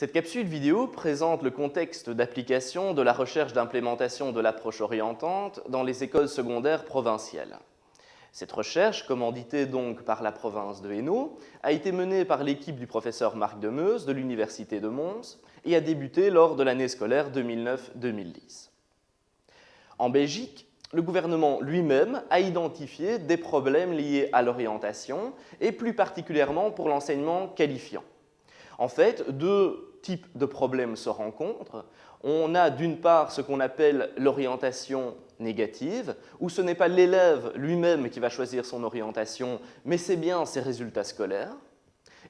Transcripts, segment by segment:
Cette capsule vidéo présente le contexte d'application de la recherche d'implémentation de l'approche orientante dans les écoles secondaires provinciales. Cette recherche, commanditée donc par la province de Hainaut, a été menée par l'équipe du professeur Marc Demeuse de l'Université de Mons et a débuté lors de l'année scolaire 2009-2010. En Belgique, le gouvernement lui-même a identifié des problèmes liés à l'orientation et plus particulièrement pour l'enseignement qualifiant. En fait, deux types de problèmes se rencontrent. On a d'une part ce qu'on appelle l'orientation négative, où ce n'est pas l'élève lui-même qui va choisir son orientation, mais c'est bien ses résultats scolaires.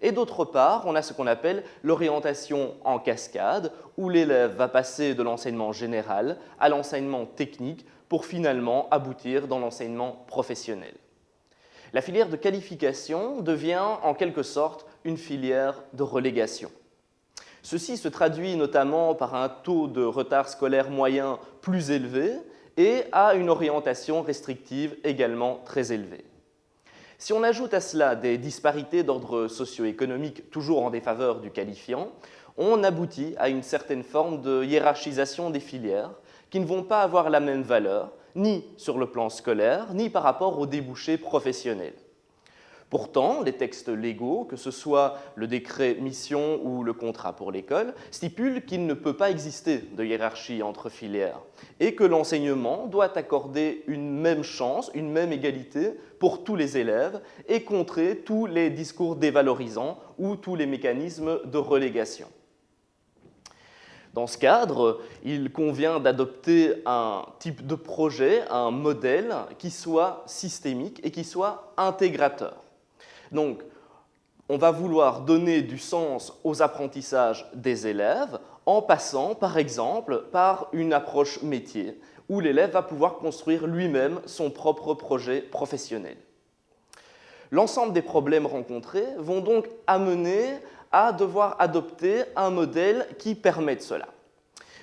Et d'autre part, on a ce qu'on appelle l'orientation en cascade, où l'élève va passer de l'enseignement général à l'enseignement technique pour finalement aboutir dans l'enseignement professionnel. La filière de qualification devient en quelque sorte une filière de relégation. Ceci se traduit notamment par un taux de retard scolaire moyen plus élevé et à une orientation restrictive également très élevée. Si on ajoute à cela des disparités d'ordre socio-économique toujours en défaveur du qualifiant, on aboutit à une certaine forme de hiérarchisation des filières qui ne vont pas avoir la même valeur, ni sur le plan scolaire, ni par rapport aux débouchés professionnels. Pourtant, les textes légaux, que ce soit le décret mission ou le contrat pour l'école, stipulent qu'il ne peut pas exister de hiérarchie entre filières et que l'enseignement doit accorder une même chance, une même égalité pour tous les élèves et contrer tous les discours dévalorisants ou tous les mécanismes de relégation. Dans ce cadre, il convient d'adopter un type de projet, un modèle qui soit systémique et qui soit intégrateur. Donc, on va vouloir donner du sens aux apprentissages des élèves en passant, par exemple, par une approche métier, où l'élève va pouvoir construire lui-même son propre projet professionnel. L'ensemble des problèmes rencontrés vont donc amener à devoir adopter un modèle qui permette cela.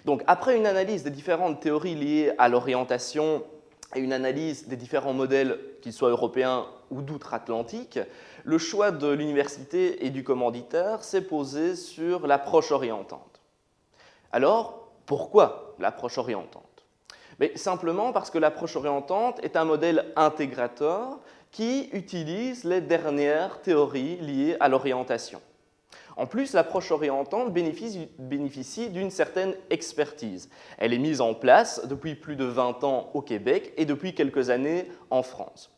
Donc, après une analyse des différentes théories liées à l'orientation et une analyse des différents modèles, qu'ils soient européens ou d'outre-Atlantique, le choix de l'université et du commanditaire s'est posé sur l'approche orientante. Alors, pourquoi l'approche orientante? Simplement parce que l'approche orientante est un modèle intégrateur qui utilise les dernières théories liées à l'orientation. En plus, l'approche orientante bénéficie d'une certaine expertise. Elle est mise en place depuis plus de 20 ans au Québec et depuis quelques années en France.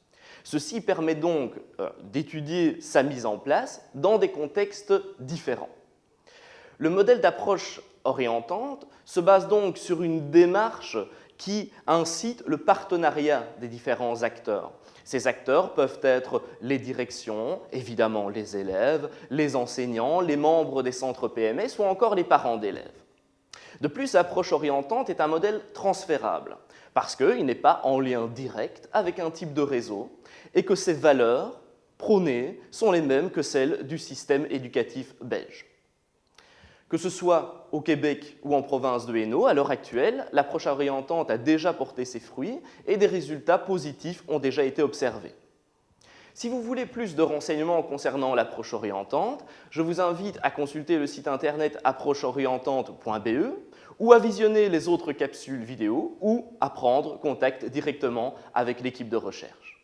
Ceci permet donc d'étudier sa mise en place dans des contextes différents. Le modèle d'approche orientante se base donc sur une démarche qui incite le partenariat des différents acteurs. Ces acteurs peuvent être les directions, évidemment les élèves, les enseignants, les membres des centres PMS ou encore les parents d'élèves. De plus, l'approche orientante est un modèle transférable parce qu'il n'est pas en lien direct avec un type de réseau et que ses valeurs prônées sont les mêmes que celles du système éducatif belge. Que ce soit au Québec ou en province de Hainaut, à l'heure actuelle, l'approche orientante a déjà porté ses fruits et des résultats positifs ont déjà été observés. Si vous voulez plus de renseignements concernant l'approche orientante, je vous invite à consulter le site internet approcheorientante.be ou à visionner les autres capsules vidéo ou à prendre contact directement avec l'équipe de recherche.